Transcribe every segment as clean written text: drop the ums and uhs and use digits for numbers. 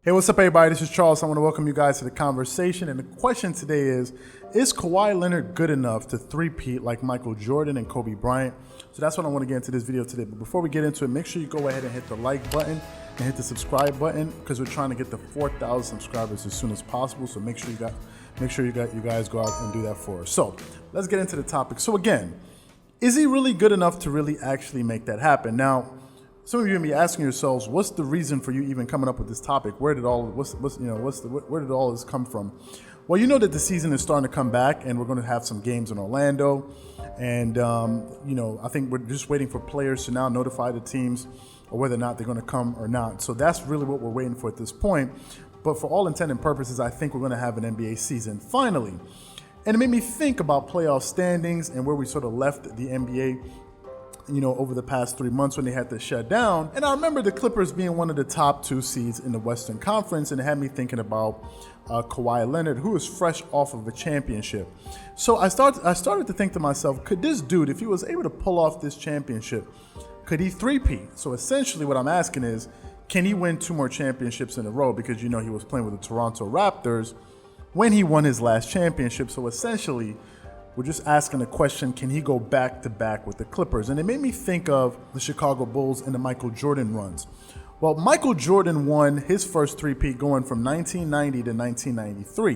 Hey, what's up, everybody? This is Charles. I want to welcome you guys to the conversation. And the question today is Kawhi Leonard good enough to three-peat like Michael Jordan and Kobe Bryant? So that's what I want to get into this video today. But before we get into it, make sure you go ahead and hit the like button and hit the subscribe button because we're trying to get the 4,000 subscribers as soon as possible. So make sure you guys go out and do that for us. So let's get into the topic. So again, is he really good enough to really actually make that happen? Now, some of you may be asking yourselves, what's the reason for you even coming up with this topic? Where did all this come from? Well, you know that the season is starting to come back, and we're going to have some games in Orlando, and I think we're just waiting for players to now notify the teams or whether or not they're going to come or not. So that's really what we're waiting for at this point. But for all intent and purposes, I think we're going to have an NBA season finally, and it made me think about playoff standings and where we sort of left the NBA. Over the past 3 months when they had to shut down. And I remember the Clippers being one of the top 2 seeds in the Western Conference, and it had me thinking about Kawhi Leonard, who is fresh off of a championship. So I started to think to myself, could this dude, if he was able to pull off this championship, could he three-peat? So essentially what I'm asking is, can he win 2 more championships in a row? Because he was playing with the Toronto Raptors when he won his last championship. So essentially, we're just asking the question, can he go back-to-back with the Clippers? And it made me think of the Chicago Bulls and the Michael Jordan runs. Well, Michael Jordan won his first three-peat going from 1990 to 1993.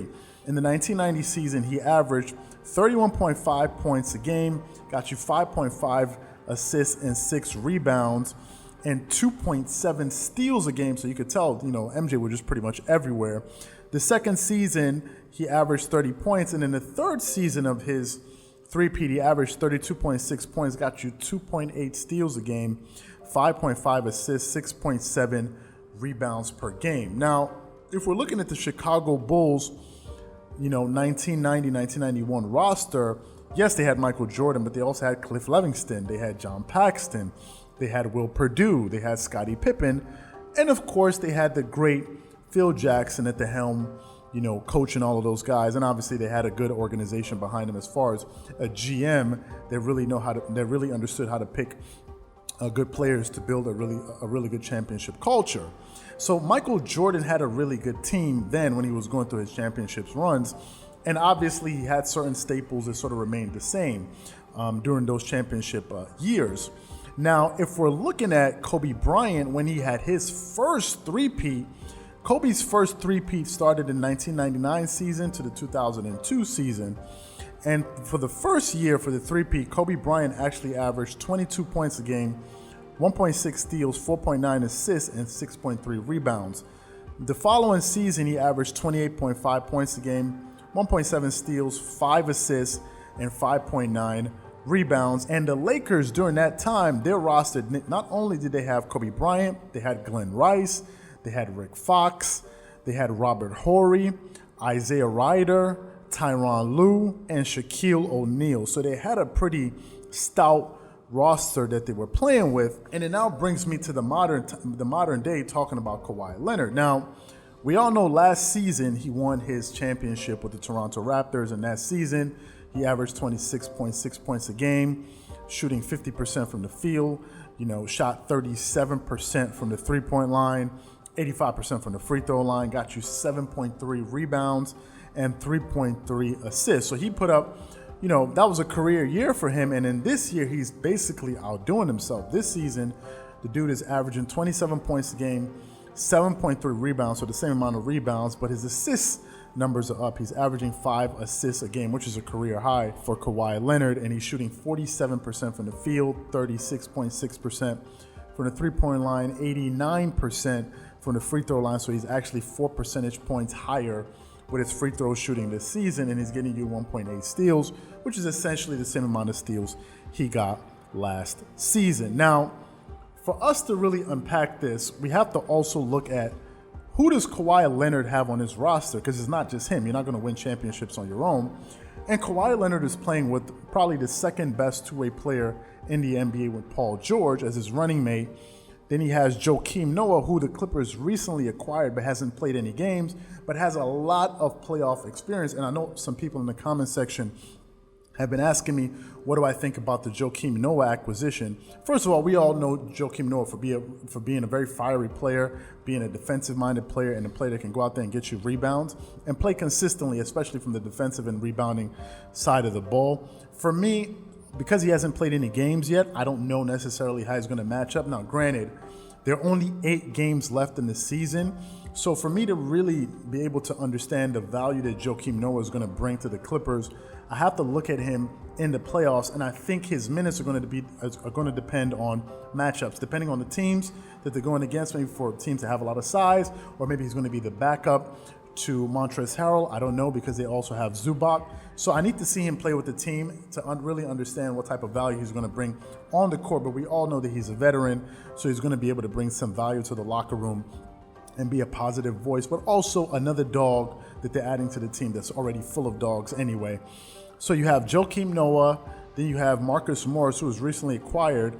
In the 1990 season, he averaged 31.5 points a game, got you 5.5 assists and 6 rebounds, and 2.7 steals a game. So you could tell, MJ was just pretty much everywhere. The second season, he averaged 30 points, and in the third season of his three-peat, he averaged 32.6 points, got you 2.8 steals a game, 5.5 assists, 6.7 rebounds per game. Now, if we're looking at the Chicago Bulls, 1990, 1991 roster, yes, they had Michael Jordan, but they also had Cliff Levingston, they had John Paxson, they had Will Perdue, they had Scottie Pippen, and of course, they had the great Phil Jackson at the helm, coaching all of those guys. And obviously they had a good organization behind them as far as a GM that really understood how to pick good players to build a really good championship culture. So Michael Jordan had a really good team then when he was going through his championships runs. And obviously he had certain staples that sort of remained the same during those championship years. Now, if we're looking at Kobe Bryant, when he had his first three-peat, Kobe's first three-peat started in 1999 season to the 2002 season. And for the first year for the three-peat, Kobe Bryant actually averaged 22 points a game, 1.6 steals, 4.9 assists, and 6.3 rebounds. The following season, he averaged 28.5 points a game, 1.7 steals, 5 assists, and 5.9 rebounds. And the Lakers during that time, their roster, not only did they have Kobe Bryant, they had Glenn Rice, they had Rick Fox, they had Robert Horry, Isaiah Ryder, Tyronn Lue, and Shaquille O'Neal. So they had a pretty stout roster that they were playing with. And it now brings me to the modern day talking about Kawhi Leonard. Now, we all know last season he won his championship with the Toronto Raptors, and that season he averaged 26.6 points a game, shooting 50% from the field, shot 37% from the three-point line, 85% from the free throw line, got you 7.3 rebounds and 3.3 assists. So he put up, that was a career year for him. And in this year, he's basically outdoing himself. This season, the dude is averaging 27 points a game, 7.3 rebounds, so the same amount of rebounds, but his assist numbers are up. He's averaging 5 assists a game, which is a career high for Kawhi Leonard. And he's shooting 47% from the field, 36.6% from the three-point line, 89% from the free throw line. So he's actually 4 percentage points higher with his free throw shooting this season, and he's getting you 1.8 steals, which is essentially the same amount of steals he got last season. Now, for us to really unpack this, we have to also look at who does Kawhi Leonard have on his roster, because it's not just him. You're not going to win championships on your own. And Kawhi Leonard is playing with probably the second best two-way player in the NBA with Paul George as his running mate. Then he has Joakim Noah, who the Clippers recently acquired but hasn't played any games, but has a lot of playoff experience. And I know some people in the comment section have been asking me, what do I think about the Joakim Noah acquisition? First of all, we all know Joakim Noah for being a very fiery player, being a defensive-minded player, and a player that can go out there and get you rebounds and play consistently, especially from the defensive and rebounding side of the ball. For me, because he hasn't played any games yet, I don't know necessarily how he's going to match up. Now, granted, there are only 8 games left in the season, so for me to really be able to understand the value that Joakim Noah is going to bring to the Clippers, I have to look at him in the playoffs, and I think his minutes are going to depend on matchups, depending on the teams that they're going against. Maybe for teams that have a lot of size, or maybe he's going to be the backup to Montrezl Harrell. I don't know, because they also have Zubac. So I need to see him play with the team to really understand what type of value he's going to bring on the court. But we all know that he's a veteran, so he's going to be able to bring some value to the locker room and be a positive voice, but also another dog that they're adding to the team that's already full of dogs anyway. So you have Joakim Noah, then you have Marcus Morris, who was recently acquired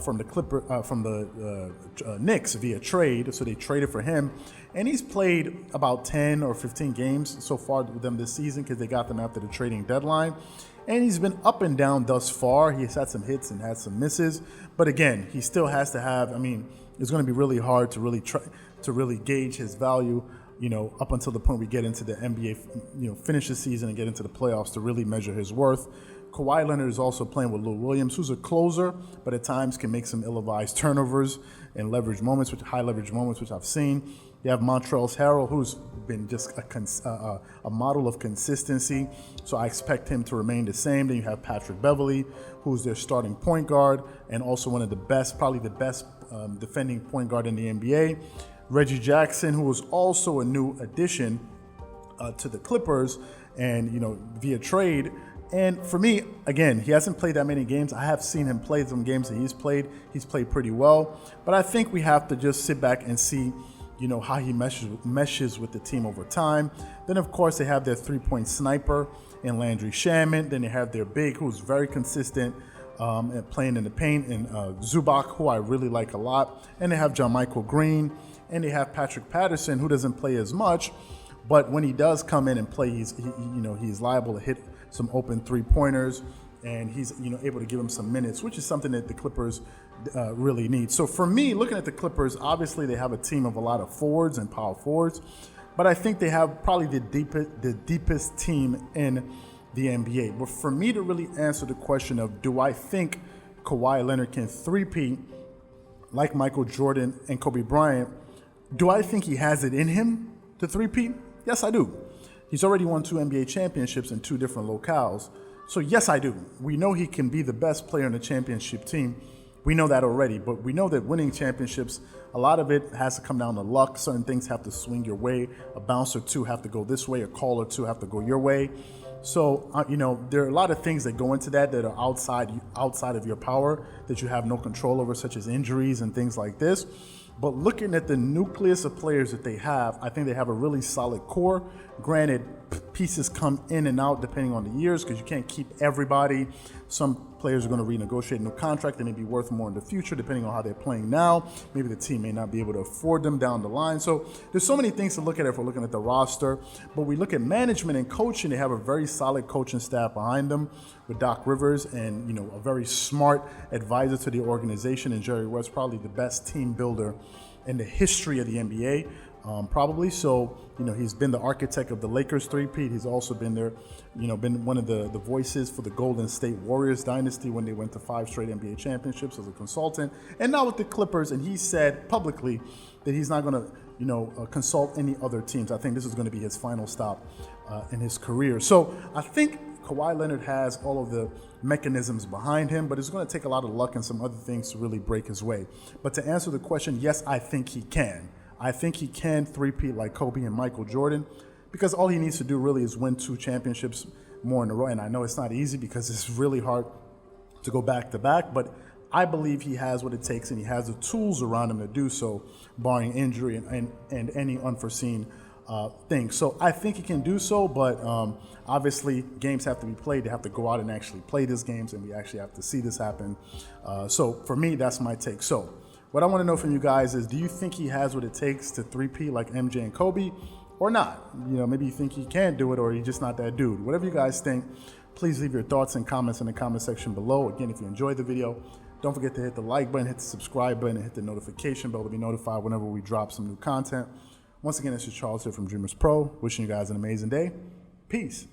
from the Knicks via trade. So they traded for him, and he's played about 10 or 15 games so far with them this season, because they got them after the trading deadline. And he's been up and down thus far. He's had some hits and had some misses, but again, he still has to have. I mean, it's going to be really hard to really gauge his value, up until the point we get into the NBA, finish the season and get into the playoffs to really measure his worth. Kawhi Leonard is also playing with Lou Williams, who's a closer, but at times can make some ill-advised turnovers and high leverage moments, which I've seen. You have Montrezl Harrell, who's been just a model of consistency, so I expect him to remain the same. Then you have Patrick Beverley, who's their starting point guard and also one of the best, probably the best defending point guard in the NBA. Reggie Jackson, who was also a new addition to the Clippers, and via trade. And for me, again, he hasn't played that many games. I have seen him play some games that he's played. He's played pretty well, but I think we have to just sit back and see, how he meshes with the team over time. Then, of course, they have their three-point sniper in Landry Shamet. Then they have their big, who's very consistent at playing in the paint, and Zubac, who I really like a lot. And they have John Michael Green, and they have Patrick Patterson, who doesn't play as much, but when he does come in and play, he's liable to hit some open three-pointers, and he's able to give him some minutes, which is something that the Clippers really need. So for me, looking at the Clippers, obviously they have a team of a lot of forwards and power forwards, but I think they have probably the deepest team in the NBA. But for me to really answer the question of, do I think Kawhi Leonard can three-peat like Michael Jordan and Kobe Bryant, do I think he has it in him to three-peat? Yes, I do. He's already won 2 NBA championships in 2 different locales. So yes, I do. We know he can be the best player on the championship team. We know that already, but we know that winning championships, a lot of it has to come down to luck. Certain things have to swing your way. A bounce or two have to go this way. A call or two have to go your way. So, there are a lot of things that go into that are outside of your power, that you have no control over, such as injuries and things like this. But looking at the nucleus of players that they have, I think they have a really solid core. Granted, pieces come in and out depending on the years, because you can't keep everybody. Some players are going to renegotiate a new contract. They may be worth more in the future, depending on how they're playing now. Maybe the team may not be able to afford them down the line. So there's so many things to look at if we're looking at the roster. But we look at management and coaching. They have a very solid coaching staff behind them with Doc Rivers and, a very smart advisor to the organization, and Jerry West, probably the best team builder in the history of the NBA. Probably. So, he's been the architect of the Lakers three-peat. He's also been there, been one of the voices for the Golden State Warriors dynasty when they went to 5 straight NBA championships as a consultant. And now with the Clippers, and he said publicly that he's not going to, consult any other teams. I think this is going to be his final stop in his career. So I think Kawhi Leonard has all of the mechanisms behind him, but it's going to take a lot of luck and some other things to really break his way. But to answer the question, yes, I think he can. I think he can three-peat like Kobe and Michael Jordan, because all he needs to do really is win 2 championships more in a row. And I know it's not easy, because it's really hard to go back-to-back, but I believe he has what it takes, and he has the tools around him to do so, barring injury and any unforeseen things. So I think he can do so, but obviously games have to be played. They have to go out and actually play these games, and we actually have to see this happen. So for me, that's my take. So what I want to know from you guys is, do you think he has what it takes to three-peat like MJ and Kobe, or not? Maybe you think he can't do it, or he's just not that dude. Whatever you guys think, Please leave your thoughts and comments in the comment section below. Again, if you enjoyed the video, don't forget to hit the like button, hit the subscribe button, and hit the notification bell to be notified whenever we drop some new content. Once again, this is Charles here from Dreamerspro, wishing you guys an amazing day. Peace.